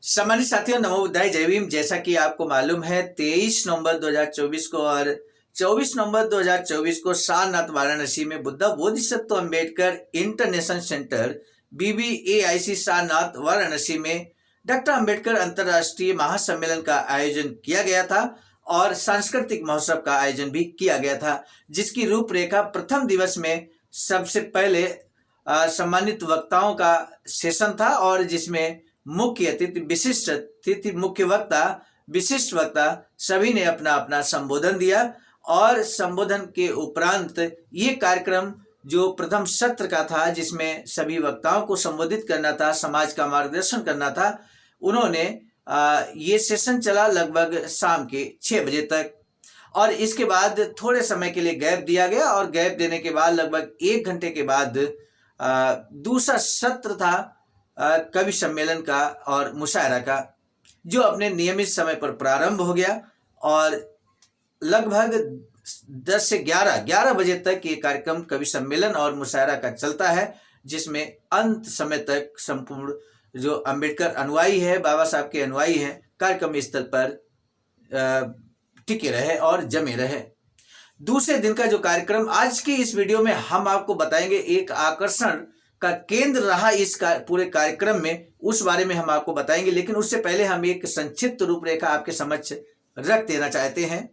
सम्मानित साथियों, नमो बुद्धाय, जय भीम। जैसा कि आपको मालूम है 23 नवंबर 2024 को और 24 नवंबर 2024 को सारनाथ वाराणसी में Buddha Bodhisattva Ambedkar international centre BBAIC Sarnath Varanasi में डॉक्टर अंबेडकर अंतर्राष्ट्रीय महासम्मेलन का आयोजन किया गया था और सांस्कृतिक महोत्सव का आयोजन भी किया गया था, जिसकी रूपरेखा प्रथम दिवस में सबसे पहले सम्मानित वक्ताओं का सेशन था और जिसमें मुख्य अतिथि, विशिष्ट अतिथि, मुख्य वक्ता, विशिष्ट वक्ता सभी ने अपना अपना संबोधन दिया और संबोधन के उपरांत ये कार्यक्रम जो प्रथम सत्र का था, जिसमें सभी वक्ताओं को संबोधित करना था, समाज का मार्गदर्शन करना था, उन्होंने ये सेशन चला लगभग शाम के 6 बजे तक और इसके बाद थोड़े समय के लिए गैप दिया गया और गैप देने के बाद लगभग 1 घंटे के बाद दूसरा सत्र था कवि सम्मेलन का और मुशायरा का, जो अपने नियमित समय पर प्रारंभ हो गया और लगभग 10 से 11 बजे तक ये कार्यक्रम कवि सम्मेलन और मुशायरा का चलता है, जिसमें अंत समय तक संपूर्ण जो अंबेडकर अनुयायी है, बाबा साहब के अनुयायी हैं, कार्यक्रम स्थल पर टिके रहे और जमे रहे। दूसरे दिन का जो कार्यक्रम आज की इस वीडियो में हम आपको बताएंगे, एक आकर्षण का केंद्र रहा इस पूरे कार्यक्रम में, उस बारे में हम आपको बताएंगे। लेकिन उससे पहले हम एक संक्षिप्त रूपरेखा आपके समक्ष रख देना चाहते हैं।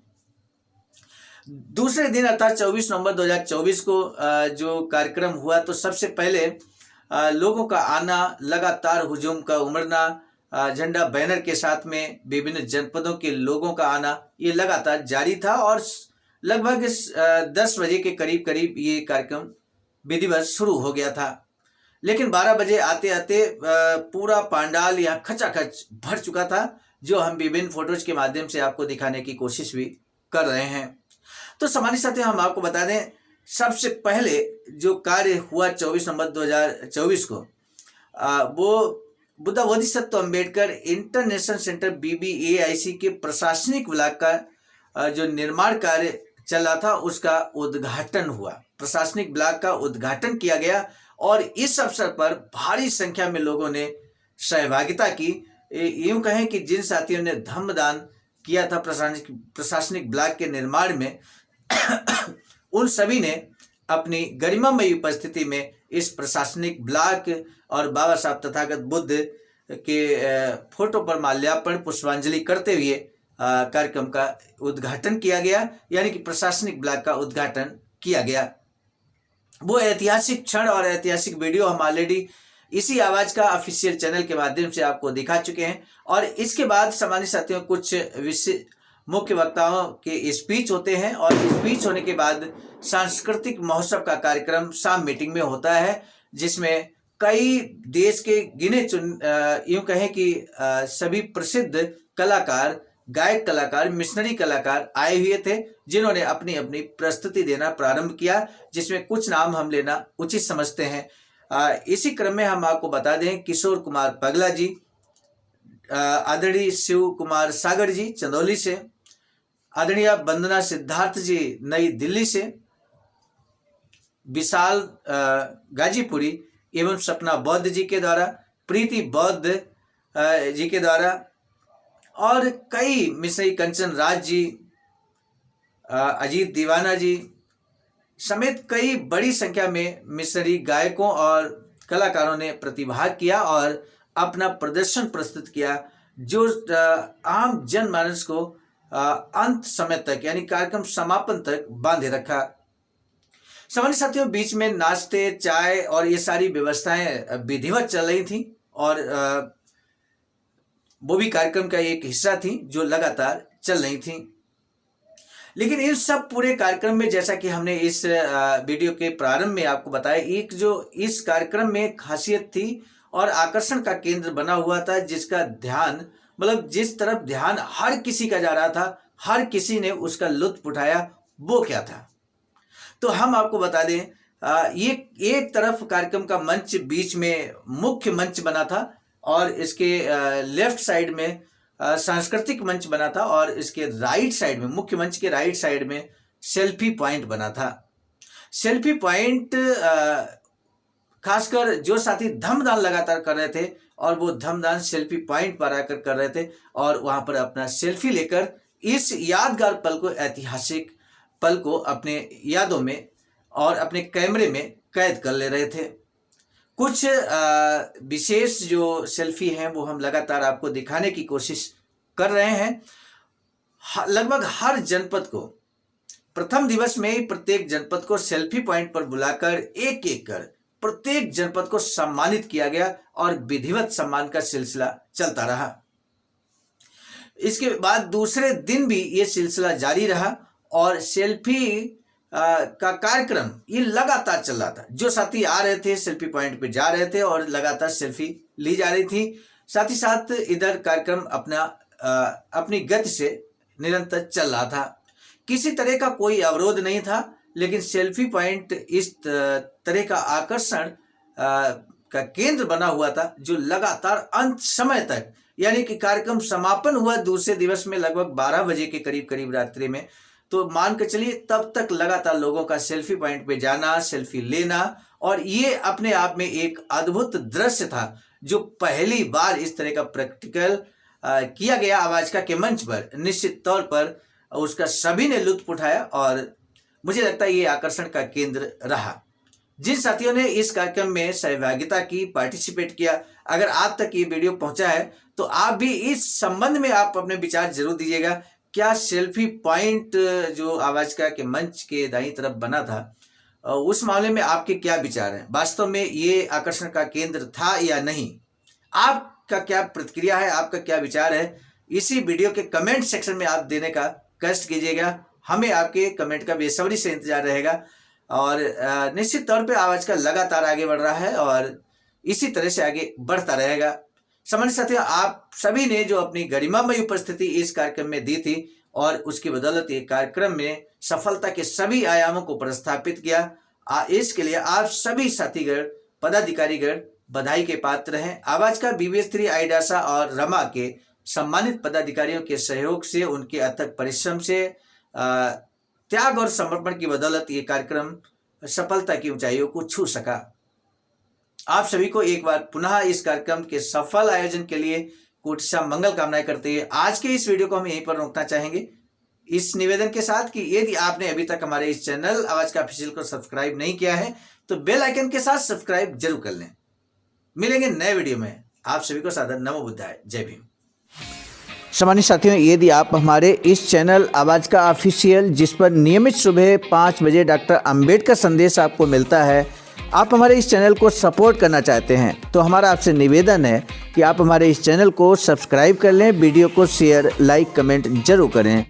दूसरे दिन अर्थात 24 नवंबर 2024 को जो कार्यक्रम हुआ, तो सबसे पहले लोगों का आना, लगातार हुजूम का उमड़ना, झंडा बैनर के साथ में विभिन्न जनपदों के लोगों का आना, ये लगातार जारी था और लगभग 10 बजे के करीब करीब ये कार्यक्रम विधिवत शुरू हो गया था। लेकिन 12 बजे आते आते पूरा पंडाल यहाँ खचाखच भर चुका था, जो हम विभिन्न फोटोज के माध्यम से आपको दिखाने की कोशिश भी कर रहे हैं। तो सम्मानित साथियों, हम आपको बता दें, सबसे पहले जो कार्य हुआ 24 नवंबर 2024 को, वो Buddha Bodhisattva Ambedkar international centre BBAIC के प्रशासनिक ब्लॉक का जो निर्माण कार्य चल रहा था, उसका उद्घाटन हुआ। प्रशासनिक ब्लॉक का उद्घाटन किया गया और इस अवसर पर भारी संख्या में लोगों ने सहभागिता की। यूं कहें कि जिन साथियों ने धम्मदान किया था प्रशासनिक ब्लॉक के निर्माण में उन सभी ने अपनी गरिमामयी उपस्थिति में इस प्रशासनिक ब्लॉक और बाबा साहब तथागत बुद्ध के फोटो पर माल्यार्पण, पुष्पांजलि करते हुए कार्यक्रम का उद्घाटन किया गया, यानी कि प्रशासनिक ब्लॉक का उद्घाटन किया गया। वो ऐतिहासिक क्षण और ऐतिहासिक वीडियो हम ऑलरेडी इसी आवाज का ऑफिशियल चैनल के माध्यम से आपको दिखा चुके हैं। और इसके बाद सामान्य साथियों कुछ मुख्य वक्ताओं के स्पीच होते हैं और स्पीच होने के बाद सांस्कृतिक महोत्सव का कार्यक्रम शाम मीटिंग में होता है, जिसमें कई देश के गिने यूं कहें कि सभी प्रसिद्ध कलाकार, गायक कलाकार, मिशनरी कलाकार आए हुए थे, जिन्होंने अपनी अपनी प्रस्तुति देना प्रारंभ किया, जिसमें कुछ नाम हम लेना उचित समझते हैं। इसी क्रम में हम आपको बता दें, किशोर कुमार पगला जी, आदरणीय शिव कुमार सागर जी चंदौली से, आदरणीय वंदना सिद्धार्थ जी नई दिल्ली से, विशाल गाजीपुरी एवं सपना बौद्ध जी के द्वारा, प्रीति बौद्ध जी के द्वारा और कई मिश्री कंचन राज जी, अजीत दीवाना जी समेत कई बड़ी संख्या में मिशनरी गायकों और कलाकारों ने प्रतिभाग किया और अपना प्रदर्शन प्रस्तुत किया, जो आम जनमानस को अंत समय तक, यानी कार्यक्रम समापन तक बांधे रखा। सामान्य साथियों, बीच में नाश्ते, चाय और ये सारी व्यवस्थाएं विधिवत चल रही थी और वो भी कार्यक्रम का एक हिस्सा थी जो लगातार चल रही थी। लेकिन इन सब पूरे कार्यक्रम में, जैसा कि हमने इस वीडियो के प्रारंभ में आपको बताया, एक जो इस कार्यक्रम में खासियत थी और आकर्षण का केंद्र बना हुआ था, जिसका ध्यान, मतलब जिस तरफ ध्यान हर किसी का जा रहा था, हर किसी ने उसका लुत्फ उठाया, वो क्या था। तो हम आपको बता दें, ये एक तरफ कार्यक्रम का मंच बीच में मुख्य मंच बना था और इसके लेफ्ट साइड में सांस्कृतिक मंच बना था और इसके राइट साइड में, मुख्य मंच के राइट साइड में सेल्फी पॉइंट बना था। सेल्फी पॉइंट खासकर जो साथी धम्मदान लगातार कर रहे थे और वो धमदान सेल्फी पॉइंट पर आकर कर रहे थे और वहाँ पर अपना सेल्फी लेकर इस यादगार पल को, ऐतिहासिक पल को अपने यादों में और अपने कैमरे में कैद कर ले रहे थे। कुछ विशेष जो सेल्फी हैं वो हम लगातार आपको दिखाने की कोशिश कर रहे हैं। लगभग हर जनपद को प्रथम दिवस में ही प्रत्येक जनपद को सेल्फी पॉइंट पर बुलाकर एक एक कर प्रत्येक जनपद को सम्मानित किया गया और विधिवत सम्मान का सिलसिला चलता रहा। इसके बाद दूसरे दिन भी ये सिलसिला जारी रहा और सेल्फी का कार्यक्रम ये लगातार चल रहा था। जो साथी आ रहे थे सेल्फी पॉइंट पे जा रहे थे और लगातार सेल्फी ली जा रही थी। साथ ही साथ इधर कार्यक्रम अपनी गति से निरंतर चल रहा था। किसी तरह का कोई अवरोध नहीं था, लेकिन सेल्फी पॉइंट इस तरह का आकर्षण का केंद्र बना हुआ था जो लगातार अंत समय तक, यानी कि कार्यक्रम समापन हुआ दूसरे दिवस में लगभग 12 बजे के करीब रात्रि में, तो मान के चलिए तब तक लगातार लोगों का सेल्फी पॉइंट पे जाना, सेल्फी लेना, और ये अपने आप में एक अद्भुत दृश्य था जो पहली बार इस तरह का प्रैक्टिकल किया गया आवाज के मंच पर। निश्चित तौर पर उसका सभी ने लुत्फ उठाया और मुझे लगता है ये आकर्षण का केंद्र रहा। जिन साथियों ने इस कार्यक्रम में सहभागिता की, पार्टिसिपेट किया, अगर आप तक ये वीडियो पहुंचा है तो आप भी इस संबंध में आप अपने विचार जरूर दीजिएगा। क्या सेल्फी पॉइंट जो आवाज के मंच के दाईं तरफ बना था, उस मामले में आपके क्या विचार हैं? वास्तव में ये आकर्षण का केंद्र था या नहीं? आपका क्या प्रतिक्रिया है, आपका क्या विचार है? इसी वीडियो के कमेंट सेक्शन में आप देने का कष्ट कीजिएगा। हमें आपके कमेंट का बेसब्री से इंतजार रहेगा और निश्चित तौर पे आवाज का लगातार आगे बढ़ रहा है और इसी तरह से आगे बढ़ता रहेगा। सामान्य साथियों, आप सभी ने जो अपनी गरिमामय उपस्थिति इस कार्यक्रम में दी थी और उसकी बदौलत ये कार्यक्रम में सफलता के सभी आयामों को प्रस्थापित किया, इसके लिए आप सभी साथीगण, पदाधिकारीगण बधाई के पात्र हैं। आवाज का BBS3 आईडासा और रमा के सम्मानित पदाधिकारियों के सहयोग से, उनके अथक परिश्रम से, त्याग और समर्पण की बदौलत ये कार्यक्रम सफलता की ऊंचाइयों को छू सका। आप सभी को एक बार पुनः इस कार्यक्रम के सफल आयोजन के लिए कोटिशा मंगल कामनाएं करते हुए आज के इस वीडियो को हम यहीं पर रोकना चाहेंगे, इस निवेदन के साथ कि यदि आपने अभी तक हमारे इस चैनल आवाज का ऑफिशियल को सब्सक्राइब नहीं किया है तो बेल आइकन के साथ सब्सक्राइब जरूर कर लें। मिलेंगे नए वीडियो में। आप सभी को सादर नमो बुद्धाय, जय भीम। सामान्य साथियों, यदि आप हमारे इस चैनल आवाज का ऑफिशियल, जिस पर नियमित सुबह 5 बजे डॉक्टर अंबेडकर संदेश आपको मिलता है, आप हमारे इस चैनल को सपोर्ट करना चाहते हैं तो हमारा आपसे निवेदन है कि आप हमारे इस चैनल को सब्सक्राइब कर लें, वीडियो को शेयर, लाइक, कमेंट जरूर करें।